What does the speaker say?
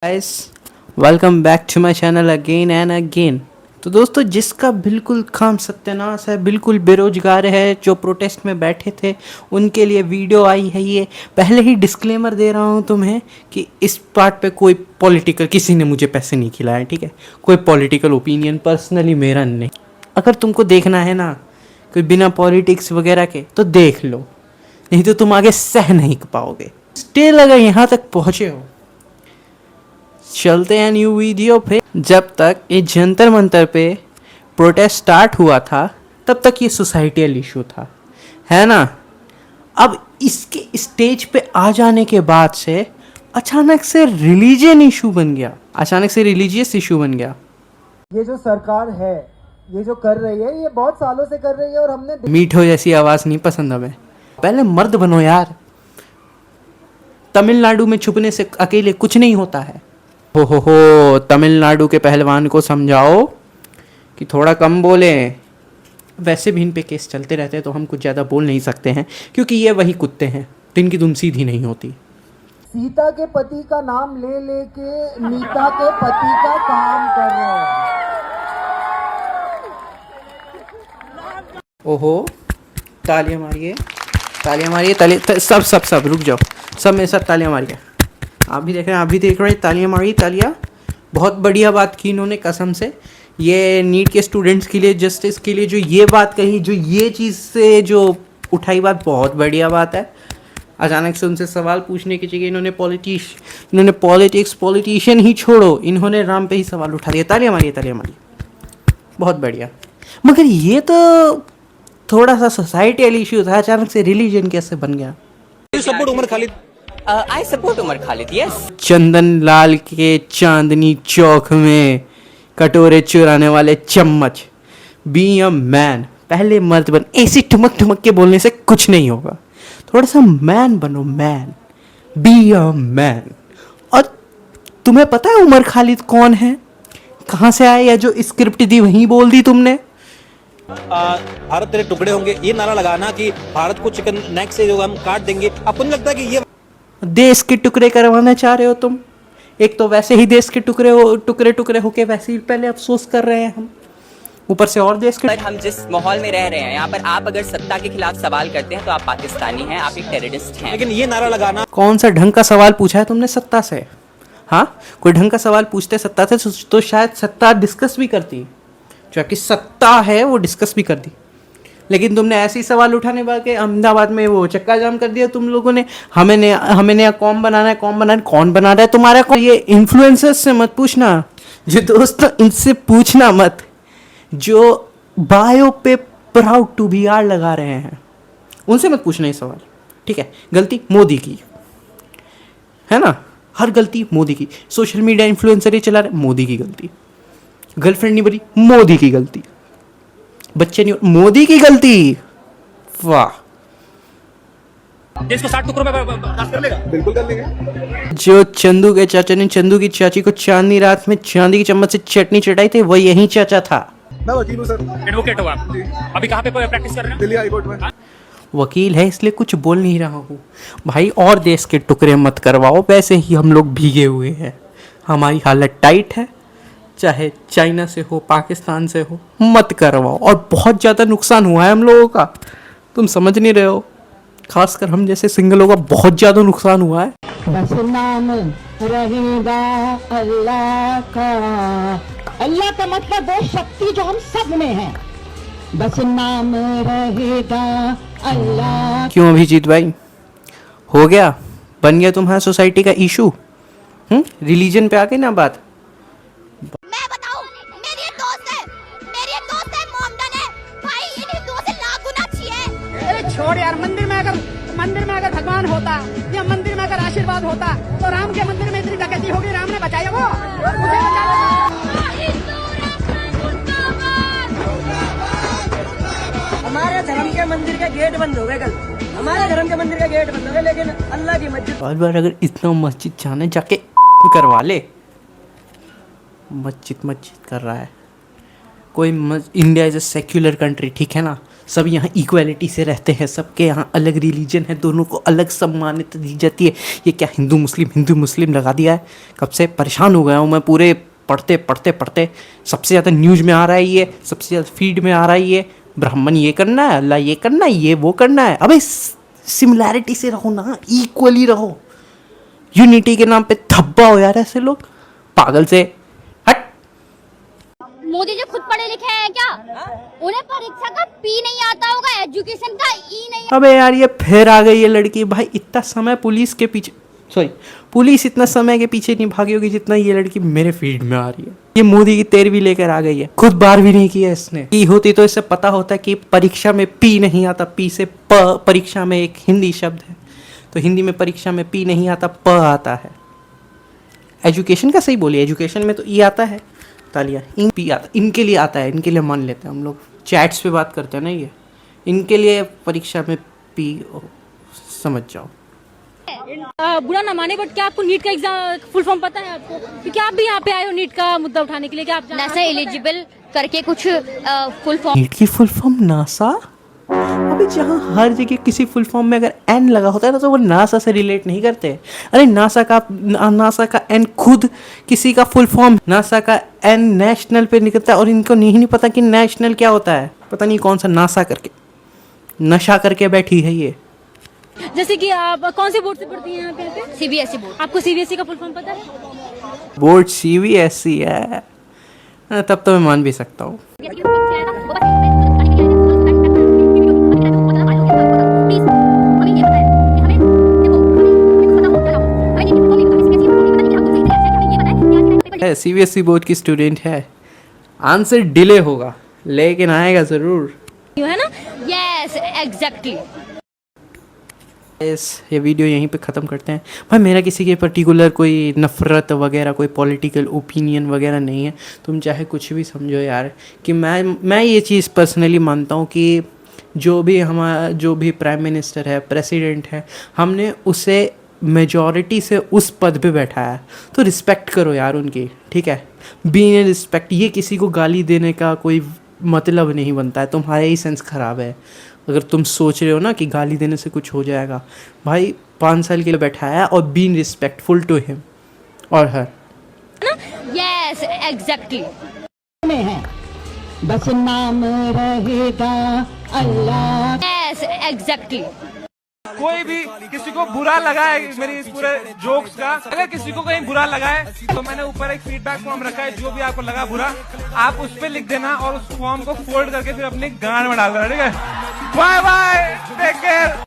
Guys, welcome back to my channel again and again. तो दोस्तों, जिसका बिल्कुल काम सत्यानाश है, बिल्कुल बेरोजगार है, जो प्रोटेस्ट में बैठे थे, उनके लिए वीडियो आई है ये। पहले ही डिस्क्लेमर दे रहा हूँ तुम्हें कि इस पार्ट पे कोई पॉलिटिकल, किसी ने मुझे पैसे नहीं खिलाए, ठीक है। कोई पॉलिटिकल ओपिनियन पर्सनली मेरा नहीं। अगर तुमको देखना है ना कोई बिना पॉलिटिक्स वगैरह के, तो देख लो, नहीं तो तुम आगे सह नहीं पाओगे। स्टिल अगर यहाँ तक पहुँचे हो, चलते हैं न्यू वीडियो पे। जब तक ये जंतर मंतर पे प्रोटेस्ट स्टार्ट हुआ था, तब तक ये सोसाइटियल इशू था, है ना। अब इसके स्टेज पे आ जाने के बाद से अचानक से रिलीजियन इशू बन गया, अचानक से रिलीजियस इशू बन गया। ये जो सरकार है, ये जो कर रही है, ये बहुत सालों से कर रही है और हमने मीठो जैसी आवाज नहीं पसंद हमें। पहले मर्द बनो यार। तमिलनाडु में छुपने से अकेले कुछ नहीं होता है। हो, तमिलनाडु के पहलवान को समझाओ कि थोड़ा कम बोले। वैसे भी इन पे केस चलते रहते हैं, तो हम कुछ ज़्यादा बोल नहीं सकते हैं, क्योंकि ये वही कुत्ते हैं जिनकी दुम सीधी नहीं होती। सीता के पति का नाम ले लेके नीता के पति का काम कर रहे हैं। ओहो, तालियां मारिए, तालियां मारिए, तालियां। सब रुक जाओ, सब मेरे साथ तालियां मारिए। आप भी देख रहे हैं, आप भी देख रहे हैं, तालियां मारिए, तालियां। बहुत बढ़िया बात की इन्होंने, कसम से। ये नीट के स्टूडेंट्स के लिए, जस्टिस के लिए जो ये बात कही, जो ये चीज़ से जो उठाई बात, बहुत बढ़िया बात है। अचानक से उनसे सवाल पूछने की जगह इन्होंने पॉलिटिशियन ही छोड़ो, इन्होंने राम पे ही सवाल उठा दिया। तालियां मारिए, तालियां मारिए, बहुत बढ़िया। मगर ये तो थोड़ा सा सोसाइटियल इशू था, अचानक से रिलीजन कैसे बन गया। Support Umar Khalid. I support Umar Khalid, yes. Chandan Lal के चांदनी चौक में कटोरे चुराने वाले चम्मच, बी अ मैन। पहले मर्द बन। ऐसी ठुमक ठुमक के बोलने से कुछ नहीं होगा। थोड़ा सा मैन बनो, मैन, बी अ मैन। और तुम्हें पता है उमर खालिद कौन है, कहाँ से आए, या जो स्क्रिप्ट दी वहीं बोल दी तुमने? भारत तेरे टुकड़े होंगे, ये नारा लगाना कि भारत को चिकन नेक से जो हम काट देंगे, आपको नहीं लगता कि ये देश के टुकड़े करवाना चाह रहे हो तुम? एक तो वैसे ही देश के टुकड़े टुकड़े होके वैसे ही पहले अफसोस कर रहे हैं हम, ऊपर से और देश के। पर हम जिस माहौल में रह रहे हैं यहाँ पर, आप अगर सत्ता के खिलाफ सवाल करते हैं तो आप पाकिस्तानी हैं, आप एक टेररिस्ट हैं। लेकिन ये नारा लगाना, कौन सा ढंग का सवाल पूछा है तुमने सत्ता से? हाँ, कोई ढंग का सवाल पूछते सत्ता से तो शायद सत्ता डिस्कस भी करती, जो कि सत्ता है वो डिस्कस भी कर दी। लेकिन तुमने ऐसे ही सवाल उठाने के अहमदाबाद में वो चक्का जाम कर दिया तुम लोगों ने। हमें नया कॉम बनाना है, कॉम बनाना, कौन बना रहा है तुम्हारा कॉम? ये इन्फ्लुएंसर्स से मत पूछना, जो दोस्तों इनसे पूछना मत, जो बायो पे प्राउड टू बी आर लगा रहे हैं, उनसे मत पूछना ये सवाल, ठीक है। गलती मोदी की है ना, हर गलती मोदी की। सोशल मीडिया इन्फ्लुएंसर ही चला रहे, मोदी की गलती। गर्लफ्रेंड नहीं बनी, मोदी की गलती। बच्चे नहीं, मोदी की गलती। वाह। देश को 60 टुकड़ों में बर्बाद कर लेगा, बिल्कुल कर लेंगे। जो चंदू के चाचा ने चंदू की चाची को चांदनी रात में चांदी की चम्मच से चटनी चटाई थी, वो यही चाचा था। मैं वकील हूँ सर। एडवोकेट हो आप? अभी कहाँ पे प्रैक्टिस कर रहे हैं? दिल्ली हाई कोर्ट में। वकील है इसलिए कुछ बोल नहीं रहा हूँ भाई। और देश के टुकड़े मत करवाओ, वैसे ही हम लोग भीगे हुए हैं, हमारी हालत टाइट है। चाहे चाइना से हो, पाकिस्तान से हो, मत करवाओ। और बहुत ज़्यादा नुकसान हुआ है हम लोगों का, तुम समझ नहीं रहे हो। खासकर हम जैसे सिंगलों का बहुत ज़्यादा नुकसान हुआ है। बस नाम रहेगा अल्लाह का। अल्लाह का मतलब वो शक्ति जो हम सब में है। बस नाम रहेगा अल्लाह। क्यों अभिजीत भाई, हो गया, बन गया तुम्हारा सोसाइटी का इशू? रिलीजन पे आ गई ना बात। मैं बताऊं, मेरी एक दोस्त है मोमडन है भाई, इन हिंदुओं से लाख गुना अच्छी है। अरे छोड़ यार, मंदिर में अगर भगवान होता या मंदिर में अगर आशीर्वाद होता तो राम के मंदिर में इतनी डकैती होगी, राम ने बचाया वो, उसे बचा। हमारे धर्म के मंदिर के गेट बंद हो गए कल, हमारे धर्म के मंदिर के गेट बंद हो गए, लेकिन अल्लाह की मस्जिद बार बार अगर इतना मस्जिद जाने जाके करवा ले। मस्जिद कर रहा है कोई। India is a secular country, ठीक है ना। सब यहाँ इक्वालिटी से रहते हैं, सबके यहाँ अलग रिलीजन है, दोनों को अलग सम्मानित दी जाती है। ये क्या हिंदू मुस्लिम लगा दिया है? कब से परेशान हो गया हूँ मैं पूरे पढ़ते। सबसे ज़्यादा न्यूज़ में आ रहा है ये, सबसे ज़्यादा फीड में आ रहा है ये, ब्राह्मण ये करना है, अल्लाह ये करना है, ये वो करना है। अबे सिमिलैरिटी से रहो ना, इक्वली रहो। यूनिटी के नाम पे धब्बा हो यार ऐसे लोग, पागल से। हट। मोदी जी खुद पढ़े लिखे हैं क्या? उन्हें परीक्षा का पी नहीं आता होगा, एजुकेशन का ई नहीं। अबे यार ये फिर आ गई ये लड़की। भाई इतना समय पुलिस इतना समय के पीछे नहीं भागी होगी जितना ये लड़की मेरे फील्ड में आ रही है। ये मोदी की 13वीं लेकर आ गई है, खुद 12वीं नहीं की है इसने। की होती तो इससे पता होता कि परीक्षा में पी नहीं आता, पी से प, परीक्षा में एक हिंदी शब्द है, तो हिंदी में परीक्षा में पी नहीं आता, प आता है। एजुकेशन का सही बोलिए, एजुकेशन में तो ई आता है, तालियां। पी आता, इनके लिए आता है, इनके लिए मान लेते हैं हम लोग, चैट्स पे बात करते हैं ना, ये इनके लिए परीक्षा में पी, समझ जाओ। बुरा ना माने, बट क्या आपको नीट का एग्जाम फुल फॉर्म पता है आपको? क्योंकि आप भी यहाँ पे आए हो नीट का मुद्दा उठाने के लिए, क्या आप नासा एलिजिबल करके कुछ फुल फॉर्म। नीट की फुल फॉर्म नासा? अबे जहाँ हर जगह किसी फुल फॉर्म में अगर एन लगा होता है ना तो वो नासा से रिलेट नहीं करते। अरे नासा का एन खुद किसी का फुल फॉर्म, नासा का एन नेशनल पे निकलता है और इनको नहीं पता कि नेशनल क्या होता है। पता नहीं कौन सा नासा करके नशा करके बैठी है ये। जैसे कि आप कौन से बोर्ड से पढ़ती हैं यहाँ पे? CBSE board. आपको सीबीएसई का फुल फॉर्म पता है? बोर्ड सीबीएसई है, तब तो मैं मान भी सकता हूँ। सीबीएसई बोर्ड की स्टूडेंट है, आंसर डिले होगा लेकिन आएगा जरूर, है ना? Yes exactly. ये वीडियो यहीं पे ख़त्म करते हैं। भाई मेरा किसी के पर्टिकुलर कोई नफ़रत वगैरह, कोई पॉलिटिकल ओपिनियन वगैरह नहीं है, तुम चाहे कुछ भी समझो यार। कि मैं ये चीज़ पर्सनली मानता हूँ कि जो भी प्राइम मिनिस्टर है, प्रेसिडेंट है, हमने उसे मेजॉरिटी से उस पद पे बैठाया है, तो रिस्पेक्ट करो यार उनकी, ठीक है? बीइंग रिस्पेक्ट, ये किसी को गाली देने का कोई मतलब नहीं बनता है। तुम्हारा ही सेंस ख़राब है अगर तुम सोच रहे हो ना कि गाली देने से कुछ हो जाएगा। भाई 5 साल के लिए बैठाया और बीइंग रिस्पेक्टफुल टू हिम और हर। Yes exactly. में है बस नाम रहेगा अल्लाह। Yes exactly. कोई भी किसी को बुरा लगा है मेरी इस पूरे जोक्स का, अगर किसी को कहीं बुरा लगा है तो मैंने ऊपर एक फीडबैक फॉर्म रखा है, जो भी आपको लगा बुरा आप उस पे लिख देना और उस फॉर्म को फोल्ड करके फिर अपनी गांड में डाल देना, ठीक है? Bye bye, take care.